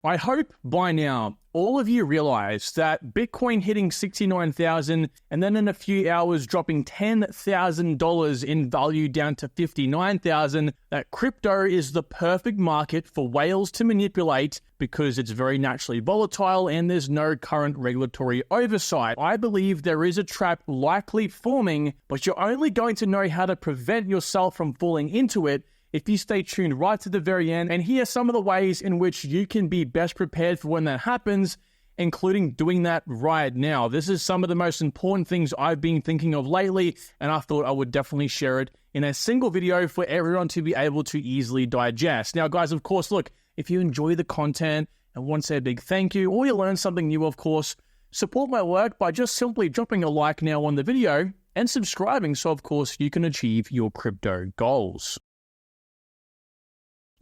I hope by now all of you realize that Bitcoin hitting 69,000 and then in a few hours dropping $10,000 in value down to 59,000, that crypto is the perfect market for whales to manipulate because it's very naturally volatile and there's no current regulatory oversight. I believe there is a trap likely forming, but you're only going to know how to prevent yourself from falling into it if you stay tuned right to the very end and hear some of the ways in which you can be best prepared for when that happens, including doing that right now. This is some of the most important things I've been thinking of lately, and I thought I would definitely share it in a single video for everyone to be able to easily digest. Now, guys, of course, look, if you enjoy the content and want to say a big thank you, or you learn something new, of course, support my work by just simply dropping a like now on the video and subscribing so, of course, you can achieve your crypto goals.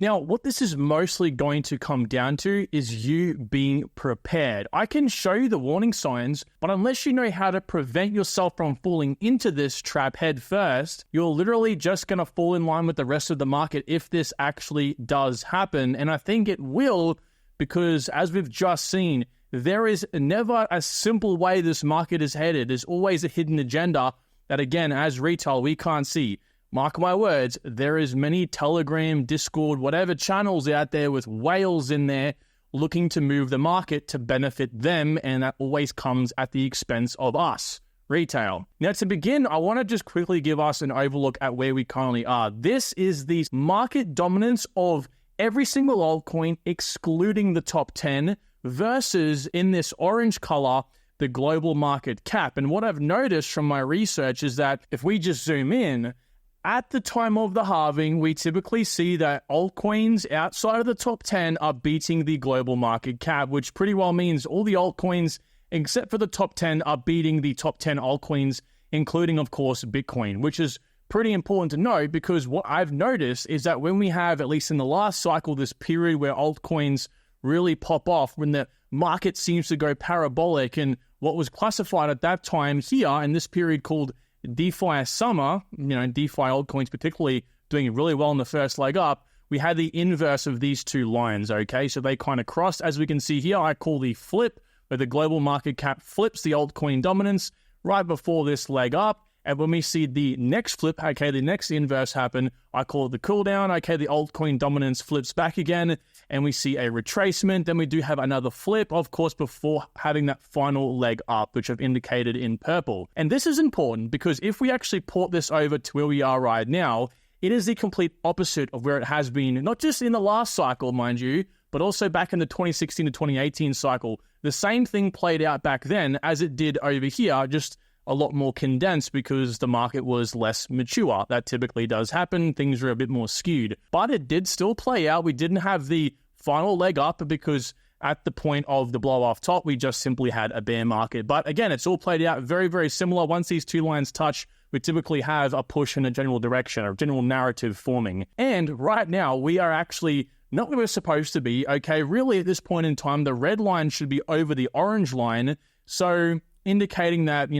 Now, what this is mostly going to come down to is you being prepared. I can show you the warning signs, but unless you know how to prevent yourself from falling into this trap head first, you're literally just going to fall in line with the rest of the market if this actually does happen. And I think it will, because as we've just seen, there is never a simple way this market is headed. There's always a hidden agenda that, again, as retail, we can't see. Mark my words, there is many Telegram, Discord, whatever channels out there with whales in there looking to move the market to benefit them, and that always comes at the expense of us, retail. Now, to begin, I want to just quickly give us an overlook at where we currently are. This is the market dominance of every single altcoin, excluding the top 10, versus in this orange color, the global market cap. And what I've noticed from my research is that if we just zoom in, at the time of the halving, we typically see that altcoins outside of the top 10 are beating the global market cap, which pretty well means all the altcoins, except for the top 10, are beating the top 10 altcoins, including, of course, Bitcoin, which is pretty important to know because what I've noticed is that when we have, at least in the last cycle, this period where altcoins really pop off, when the market seems to go parabolic, and what was classified at that time here in this period called DeFi summer, DeFi altcoins particularly doing really well in the first leg up, we had the inverse of these two lines, okay? So they kind of crossed. As we can see here, I call the flip, where the global market cap flips the altcoin dominance right before this leg up. And when we see the next flip, okay, the next inverse happen, I call it the cool down. Okay, the altcoin dominance flips back again, and we see a retracement. Then we do have another flip, of course, before having that final leg up, which I've indicated in purple. And this is important because if we actually port this over to where we are right now, it is the complete opposite of where it has been, not just in the last cycle, mind you, but also back in the 2016 to 2018 cycle. The same thing played out back then as it did over here, just a lot more condensed because the market was less mature. That typically does happen. Things are a bit more skewed. But it did still play out. We didn't have the final leg up because at the point of the blow off top, we just simply had a bear market. But again, it's all played out very, very similar. Once these two lines touch, we typically have a push in a general direction, a general narrative forming. And right now, we are actually not where we're supposed to be. Okay, really at this point in time, the red line should be over the orange line. So indicating that,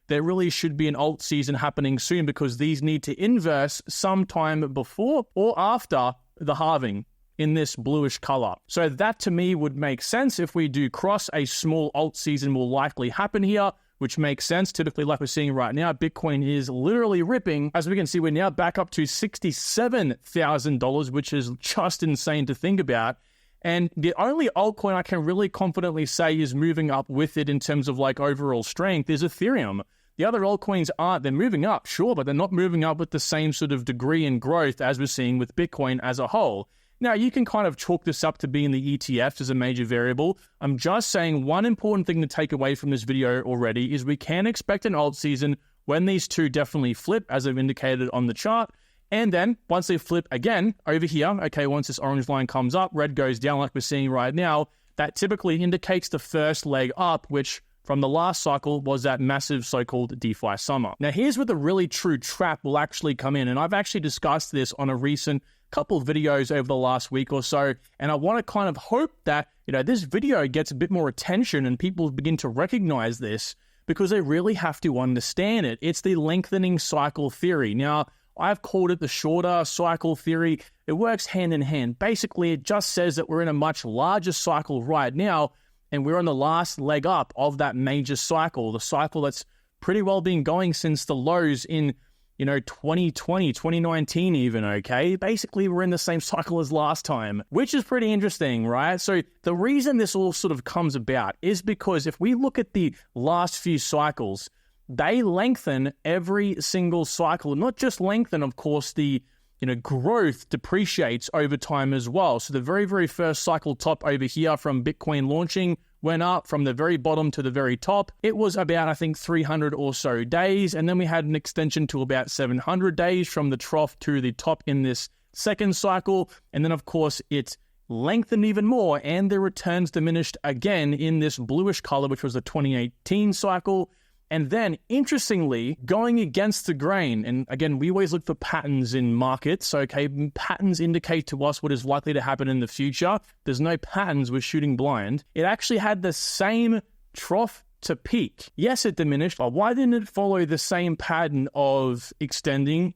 there really should be an alt season happening soon because these need to inverse sometime before or after the halving in this bluish color. So that to me would make sense. If we do cross, a small alt season will likely happen here, which makes sense. Typically, like we're seeing right now, Bitcoin is literally ripping. As we can see, we're now back up to $67,000, which is just insane to think about. And the only altcoin I can really confidently say is moving up with it in terms of like overall strength is Ethereum. The other altcoins aren't. They're moving up, sure, but they're not moving up with the same sort of degree and growth as we're seeing with Bitcoin as a whole. Now, you can kind of chalk this up to being the ETFs as a major variable. I'm just saying one important thing to take away from this video already is we can expect an alt season when these two definitely flip, as I've indicated on the chart. And then once they flip again over here, okay, once this orange line comes up, red goes down like we're seeing right now, that typically indicates the first leg up, which from the last cycle was that massive so-called DeFi summer. Now, here's where the really true trap will actually come in. And I've actually discussed this on a recent couple of videos over the last week or so. And I want to kind of hope that, this video gets a bit more attention and people begin to recognize this because they really have to understand it. It's the lengthening cycle theory. Now, I've called it the shorter cycle theory. It works hand in hand. Basically, it just says that we're in a much larger cycle right now, and we're on the last leg up of that major cycle, the cycle that's pretty well been going since the lows in 2020, 2019 even, okay? Basically, we're in the same cycle as last time, which is pretty interesting, right? So the reason this all sort of comes about is because if we look at the last few cycles, they lengthen every single cycle. Not just lengthen, of course, the growth depreciates over time as well. So the very, very first cycle top over here from Bitcoin launching went up from the very bottom to the very top. It was about, I think, 300 or so days. And then we had an extension to about 700 days from the trough to the top in this second cycle. And then, of course, it lengthened even more and the returns diminished again in this bluish color, which was the 2018 cycle. And then, interestingly, going against the grain, and again, we always look for patterns in markets, okay? Patterns indicate to us what is likely to happen in the future. There's no patterns, we're shooting blind. It actually had the same trough to peak. Yes, it diminished, but why didn't it follow the same pattern of extending?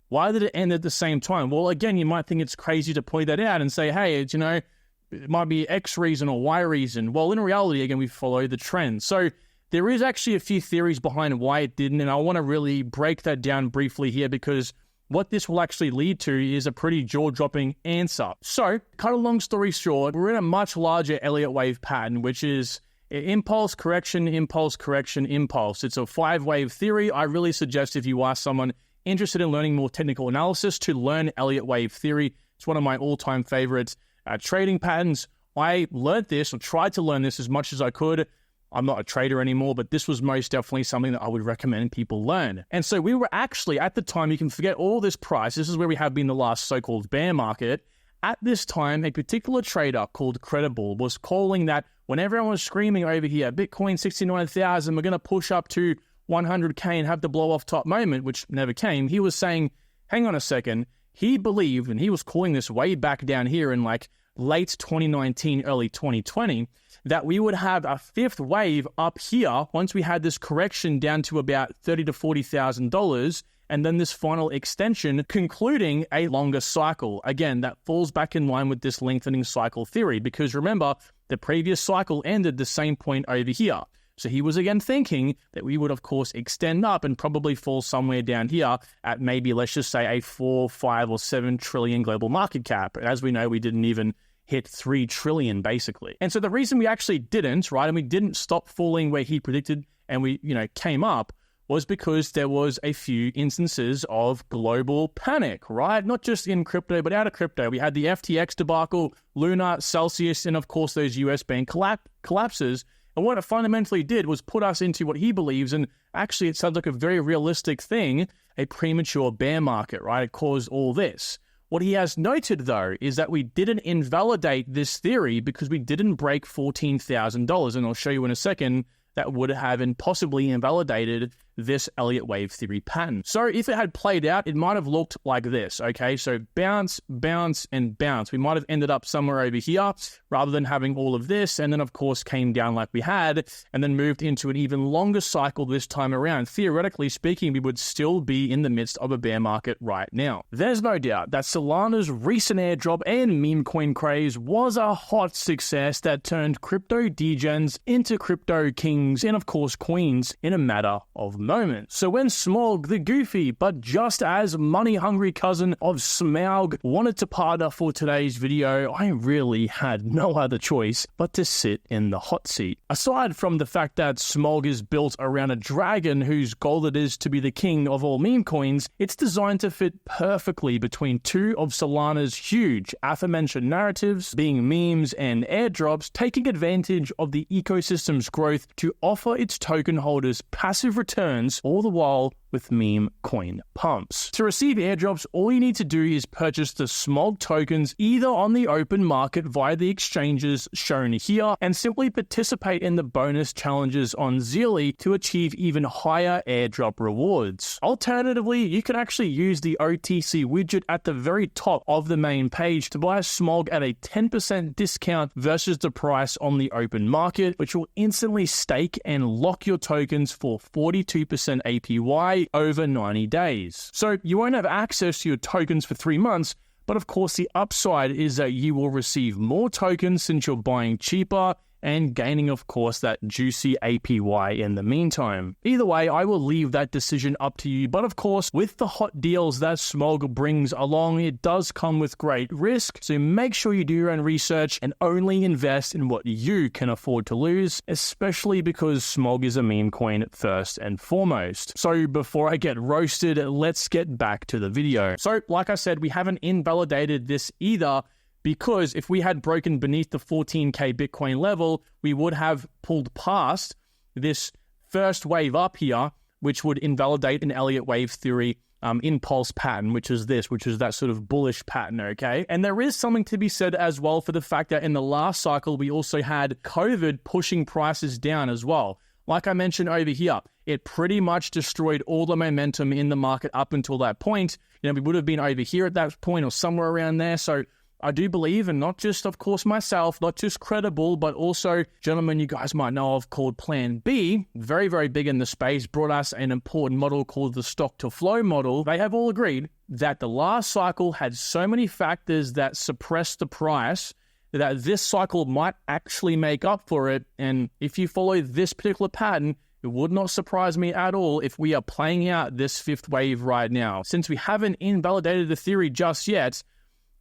Why did it end at the same time? Well, again, you might think it's crazy to point that out and say, hey, it's, it might be X reason or Y reason. Well, in reality, again, we follow the trend. So there is actually a few theories behind why it didn't, and I want to really break that down briefly here because what this will actually lead to is a pretty jaw-dropping answer. So, cut a long story short, we're in a much larger Elliott wave pattern, which is impulse, correction, impulse, correction, impulse. It's a 5-wave theory. I really suggest if you are someone interested in learning more technical analysis to learn Elliott wave theory. It's one of my all-time favorites. Trading patterns, I learned this or tried to learn this as much as I could. I'm not a trader anymore, but this was most definitely something that I would recommend people learn. And so we were actually, at the time, you can forget all this price. This is where we have been the last so-called bear market. At this time, a particular trader called Credible was calling that when everyone was screaming over here, Bitcoin 69,000, we're going to push up to 100K and have the blow-off top moment, which never came. He was saying, hang on a second. He believed, and he was calling this way back down here in like late 2019, early 2020, that we would have a fifth wave up here once we had this correction down to about $30,000 to $40,000, and then this final extension concluding a longer cycle. Again, that falls back in line with this lengthening cycle theory, because remember, the previous cycle ended the same point over here. So he was again thinking that we would, of course, extend up and probably fall somewhere down here at maybe, let's just say, a 4, 5, or 7 trillion global market cap. And as we know, we didn't even hit 3 trillion, basically. And so the reason we actually didn't, right, and we didn't stop falling where he predicted and we, came up, was because there was a few instances of global panic, right? Not just in crypto, but out of crypto. We had the FTX debacle, Luna, Celsius, and of course those US bank collapses. And what it fundamentally did was put us into what he believes, and actually it sounds like a very realistic thing, a premature bear market, right? It caused all this. What he has noted, though, is that we didn't invalidate this theory because we didn't break $14,000, and I'll show you in a second that would have possibly invalidated this Elliott wave theory pattern. So if it had played out, it might have looked like this, okay? So bounce, bounce, and bounce. We might have ended up somewhere over here rather than having all of this, and then, of course, came down like we had, and then moved into an even longer cycle this time around. Theoretically speaking, we would still be in the midst of a bear market right now. There's no doubt that Solana's recent airdrop and meme coin craze was a hot success that turned crypto degens into crypto kings and, of course, queens in a matter of moments. So when Smog, the goofy but just as money-hungry cousin of Smog, wanted to partner for today's video, I really had no other choice but to sit in the hot seat. Aside from the fact that Smog is built around a dragon whose goal it is to be the king of all meme coins, it's designed to fit perfectly between two of Solana's huge aforementioned narratives, being memes and airdrops, taking advantage of the ecosystem's growth to offer its token holders passive returns, all the while with meme coin pumps. To receive airdrops, all you need to do is purchase the Smog tokens either on the open market via the exchanges shown here, and simply participate in the bonus challenges on Zealy to achieve even higher airdrop rewards. Alternatively, you can actually use the OTC widget at the very top of the main page to buy Smog at a 10% discount versus the price on the open market, which will instantly stake and lock your tokens for 42% APY say over 90 days. So you won't have access to your tokens for 3 months, but of course the upside is that you will receive more tokens since you're buying cheaper and gaining, of course, that juicy APY in the meantime. Either way, I will leave that decision up to you. But of course, with the hot deals that Smog brings along, it does come with great risk. So make sure you do your own research and only invest in what you can afford to lose, especially because Smog is a meme coin first and foremost. So before I get roasted, let's get back to the video. So like I said, we haven't invalidated this either, because if we had broken beneath the 14K Bitcoin level, we would have pulled past this first wave up here, which would invalidate an Elliott wave theory impulse pattern, which is that sort of bullish pattern, okay? And there is something to be said as well for the fact that in the last cycle, we also had COVID pushing prices down as well. Like I mentioned over here, it pretty much destroyed all the momentum in the market up until that point. You know, we would have been over here at that point or somewhere around there. So I do believe, and not just, of course, myself, not just credible, but also gentlemen you guys might know of called Plan B, very, very big in the space, brought us an important model called the stock to flow model. They have all agreed that the last cycle had so many factors that suppressed the price that this cycle might actually make up for it. And if you follow this particular pattern, it would not surprise me at all if we are playing out this fifth wave right now. Since we haven't invalidated the theory just yet,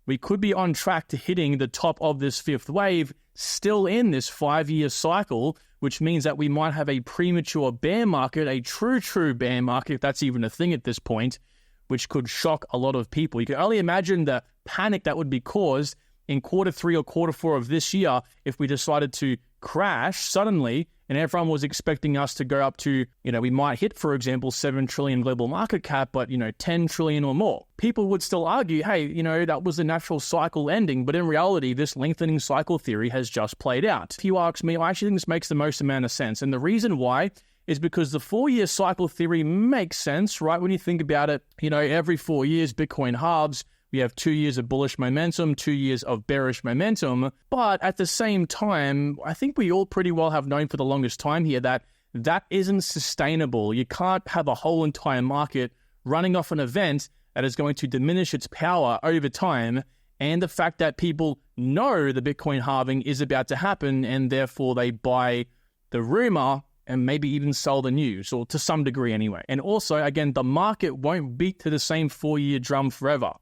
we could be on track to hitting the top of this fifth wave still in this 5-year cycle, which means that we might have a premature bear market, a true bear market, if that's even a thing at this point, which could shock a lot of people. You can only imagine the panic that would be caused in Q3 or Q4 of this year if we decided to crash suddenly and everyone was expecting us to go up to, we might hit, for example, 7 trillion global market cap, but, 10 trillion or more. People would still argue, hey, that was the natural cycle ending, but in reality, this lengthening cycle theory has just played out. If you ask me, I actually think this makes the most amount of sense. And the reason why is because the 4-year cycle theory makes sense, right? When you think about it, every 4 years, Bitcoin halves. We have 2 years of bullish momentum, 2 years of bearish momentum. But at the same time, I think we all pretty well have known for the longest time here that that isn't sustainable. You can't have a whole entire market running off an event that is going to diminish its power over time. And the fact that people know the Bitcoin halving is about to happen and therefore they buy the rumor and maybe even sell the news, or to some degree anyway. And also, again, the market won't beat to the same 4-year drum forever.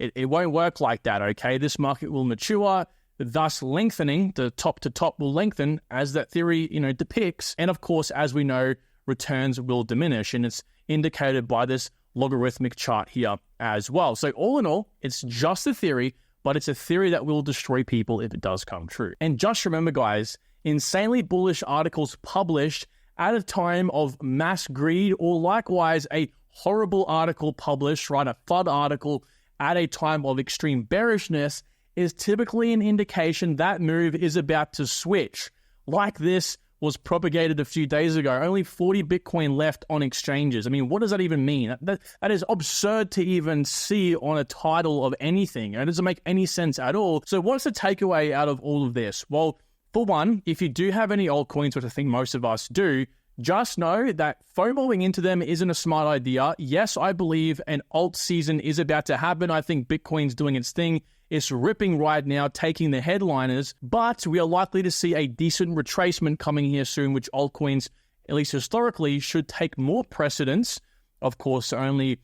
It won't work like that, okay? This market will mature, thus lengthening. The top to top will lengthen as that theory, depicts. And of course, as we know, returns will diminish. And it's indicated by this logarithmic chart here as well. So all in all, it's just a theory, but it's a theory that will destroy people if it does come true. And just remember, guys, insanely bullish articles published at a time of mass greed, or likewise a horrible article published, right? A FUD article at a time of extreme bearishness is typically an indication that move is about to switch. Like this was propagated a few days ago, only 40 Bitcoin left on exchanges. I mean, what does that even mean? That is absurd to even see on a title of anything. It doesn't make any sense at all. So what's the takeaway out of all of this? Well, for one, if you do have any altcoins, which I think most of us do, just know that FOMOing into them isn't a smart idea. Yes, I believe an alt season is about to happen. I think Bitcoin's doing its thing. It's ripping right now, taking the headliners, but we are likely to see a decent retracement coming here soon, which altcoins, at least historically, should take more precedence. Of course, only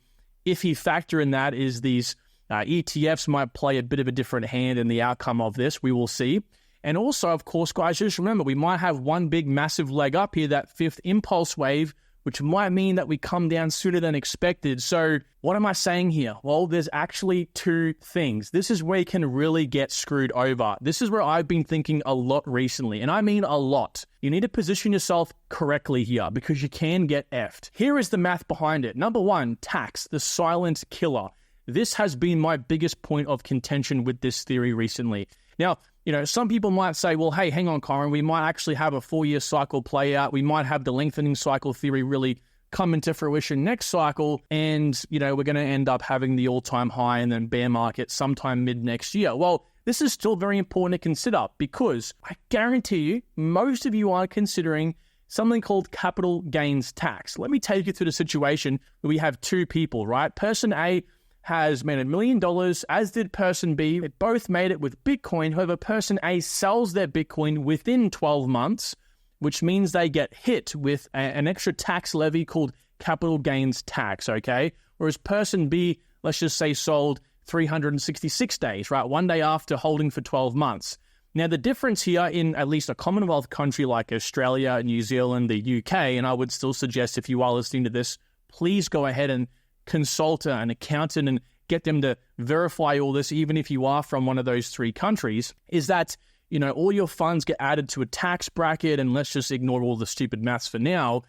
iffy factor in that is these ETFs might play a bit of a different hand in the outcome of this. We will see. And also, of course, guys, just remember, we might have one big massive leg up here, that fifth impulse wave, which might mean that we come down sooner than expected. So what am I saying here? Well, there's actually two things. This is where you can really get screwed over. This is where I've been thinking a lot recently, and I mean a lot. You need to position yourself correctly here because you can get effed. Here is the math behind it. Number one, tax, the silent killer. This has been my biggest point of contention with this theory recently. Now, some people might say, well, hey, hang on, Kyron, we might actually have a 4-year cycle play out. We might have the lengthening cycle theory really come into fruition next cycle. And, we're going to end up having the all-time high and then bear market sometime mid next year. Well, this is still very important to consider because I guarantee you, most of you are considering something called capital gains tax. Let me take you through the situation where we have two people, right? Person A has made $1 million, as did person B. They both made it with Bitcoin. However, person A sells their Bitcoin within 12 months, which means they get hit with an extra tax levy called capital gains tax, okay? Whereas person B, let's just say, sold 366 days, right? One day after holding for 12 months. Now, the difference here in at least a Commonwealth country like Australia, New Zealand, the UK, and I would still suggest if you are listening to this, please go ahead and consult an accountant and get them to verify all this, even if you are from one of those three countries, is that, you know, all your funds get added to a tax bracket, and let's just ignore all the stupid maths for now.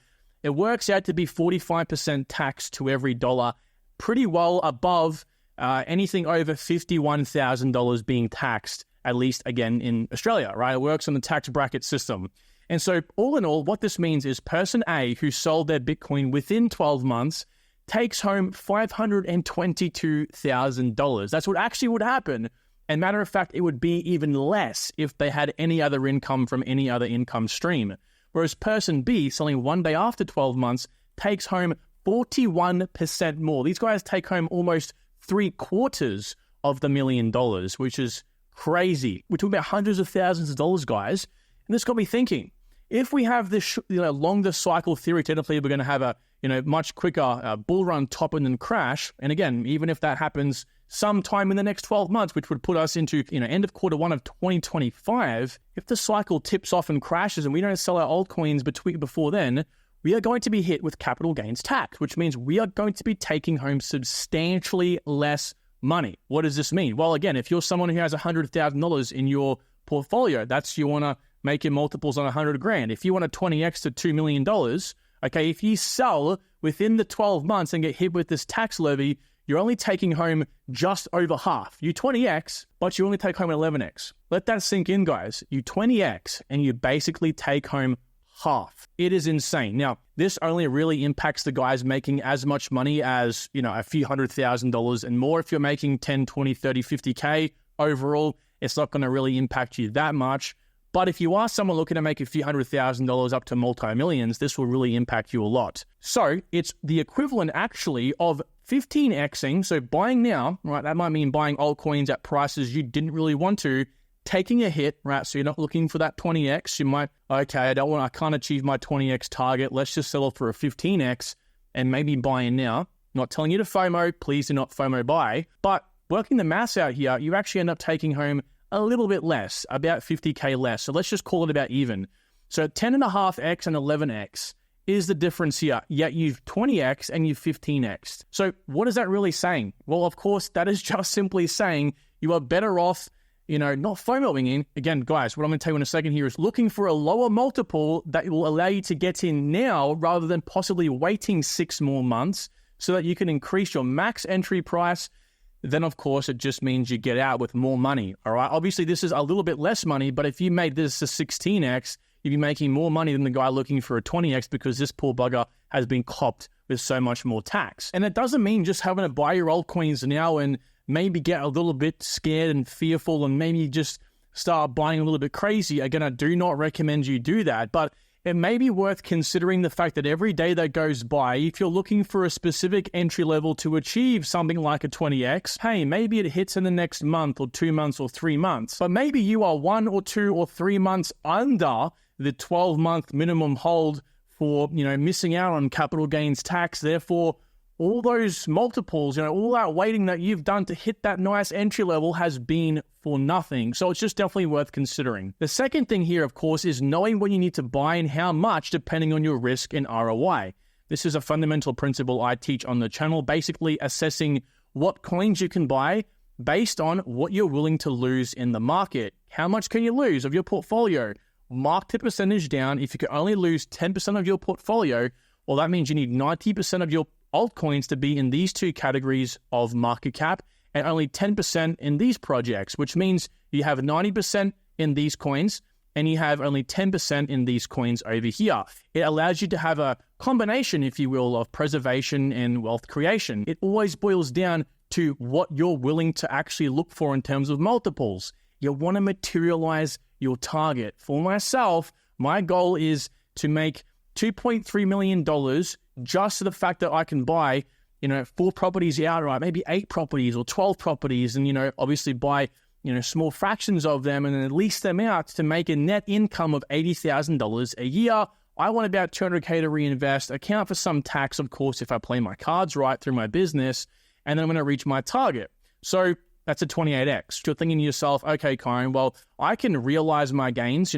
It works out to be 45% tax to every dollar, pretty well above anything over $51,000 being taxed, at least again in Australia, right? It works on the tax bracket system. And so all in all, what this means is person A, who sold their Bitcoin within 12 months, takes home $522,000. That's what actually would happen. And matter of fact, it would be even less if they had any other income from any other income stream. Whereas person B, selling one day after 12 months, takes home 41% more. These guys take home almost 3/4 of the $1 million, which is crazy. We're talking about hundreds of thousands of dollars, guys. And this got me thinking, if we have this longer cycle theory, technically we're going to have a much quicker bull run top and then crash. And again, even if that happens sometime in the next 12 months, which would put us into end of Q1 of 2025, if the cycle tips off and crashes and we don't sell our altcoins before then, we are going to be hit with capital gains tax, which means we are going to be taking home substantially less money. What does this mean? Well, again, if you're someone who has $100,000 in your portfolio, you want to make your multiples on 100 grand. If you want to 20x to $2 million, okay, if you sell within the 12 months and get hit with this tax levy, you're only taking home just over half. You 20x, but you only take home 11x. Let that sink in, guys. You 20x and you basically take home half. It is insane. Now, this only really impacts the guys making as much money as, a few $100,000 and more. If you're making 10, 20, 30, 50K overall, it's not going to really impact you that much. But if you are someone looking to make a few $100,000 up to multi-millions, this will really impact you a lot. So it's the equivalent actually of 15xing. So buying now, right? That might mean buying altcoins at prices you didn't really want to, taking a hit, right? So you're not looking for that 20x. You might, I can't achieve my 20x target. Let's just sell it for a 15x and maybe buying now. Not telling you to FOMO. Please do not FOMO buy. But working the maths out here, you actually end up taking home a little bit less, about 50K less. So let's just call it about even. So 10.5x and 11x is the difference here. Yet you've 20x and you've 15x. So what is that really saying? Well, of course, that is just simply saying you are better off, not FOMOing in. Again, guys, what I'm going to tell you in a second here is looking for a lower multiple that will allow you to get in now rather than possibly waiting 6 more months so that you can increase your max entry price. Then, of course, it just means you get out with more money, all right? Obviously, this is a little bit less money, but if you made this a 16x, you'd be making more money than the guy looking for a 20x because this poor bugger has been copped with so much more tax. And it doesn't mean just having to buy your altcoins now and maybe get a little bit scared and fearful and maybe just start buying a little bit crazy. Again, I do not recommend you do that, but it may be worth considering the fact that every day that goes by, if you're looking for a specific entry level to achieve something like a 20x, hey, maybe it hits in the next month or 2 months or 3 months, but maybe you are 1 or 2 or 3 months under the 12-month minimum hold for, missing out on capital gains tax. Therefore, all those multiples, all that waiting that you've done to hit that nice entry level has been for nothing. So it's just definitely worth considering. The second thing here, of course, is knowing when you need to buy and how much depending on your risk and ROI. This is a fundamental principle I teach on the channel, basically assessing what coins you can buy based on what you're willing to lose in the market. How much can you lose of your portfolio? Mark the percentage down. If you can only lose 10% of your portfolio, well, that means you need 90% of your altcoins to be in these two categories of market cap and only 10% in these projects, which means you have 90% in these coins and you have only 10% in these coins over here. It allows you to have a combination, if you will, of preservation and wealth creation. It always boils down to what you're willing to actually look for in terms of multiples. You want to materialize your target. For myself, my goal is to make $2.3 million just to the fact that I can buy, 4 properties outright, maybe 8 properties or 12 properties, and, obviously buy, small fractions of them and then lease them out to make a net income of $80,000 a year. I want about $200K to reinvest, account for some tax, of course, if I play my cards right through my business, and then I'm going to reach my target. So that's a 28x. You're thinking to yourself, okay, Kyron, well, I can realize my gains,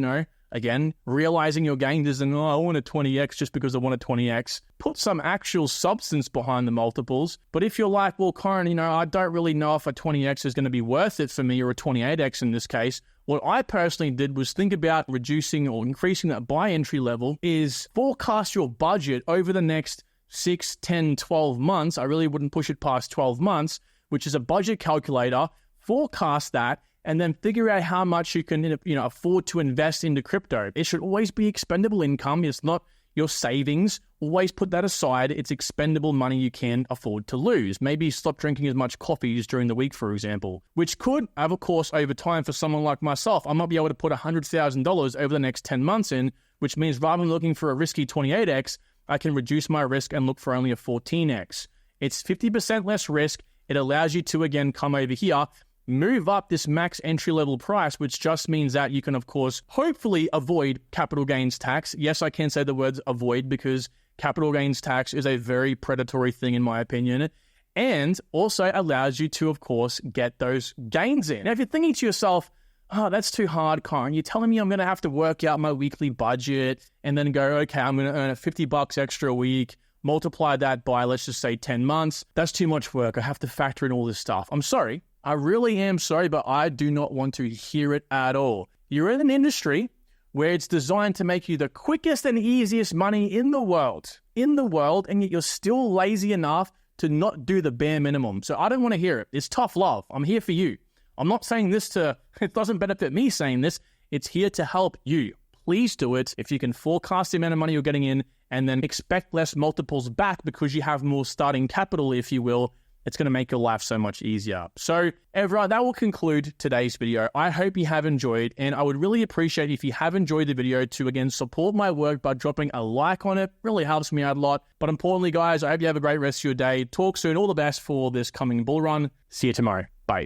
Again, realizing your gains isn't, I want a 20x just because I want a 20x. Put some actual substance behind the multiples. But if you're like, well, Kyron, I don't really know if a 20x is going to be worth it for me, or a 28x in this case. What I personally did was think about reducing or increasing that buy entry level, is forecast your budget over the next 6, 10, 12 months. I really wouldn't push it past 12 months, which is a budget calculator. Forecast that, and then figure out how much you can, afford to invest into crypto. It should always be expendable income. It's not your savings. Always put that aside. It's expendable money you can afford to lose. Maybe stop drinking as much coffees during the week, for example, which could have a course over time for someone like myself. I might be able to put $100,000 over the next 10 months in, which means rather than looking for a risky 28x, I can reduce my risk and look for only a 14x. It's 50% less risk. It allows you to, again, come over here, move up this max entry level price, which just means that you can, of course, hopefully avoid capital gains tax. Yes, I can say the words avoid, because capital gains tax is a very predatory thing in my opinion, and also allows you to, of course, get those gains in. Now, if you're thinking to yourself, oh, that's too hard, Kyron, you're telling me I'm going to have to work out my weekly budget and then go, okay, I'm going to earn $50 extra a week, multiply that by, let's just say 10 months. That's too much work. I have to factor in all this stuff. I'm sorry. I really am sorry, but I do not want to hear it at all. You're in an industry where it's designed to make you the quickest and easiest money in the world, and yet you're still lazy enough to not do the bare minimum. So I don't want to hear it. It's tough love. I'm here for you. I'm not saying this it doesn't benefit me saying this. It's here to help you. Please do it. If you can forecast the amount of money you're getting in and then expect less multiples back because you have more starting capital, if you will, it's going to make your life so much easier. So everyone, that will conclude today's video. I hope you have enjoyed, and I would really appreciate if you have enjoyed the video to, again, support my work by dropping a like on it. Really helps me out a lot. But importantly, guys, I hope you have a great rest of your day. Talk soon. All the best for this coming bull run. See you tomorrow. Bye.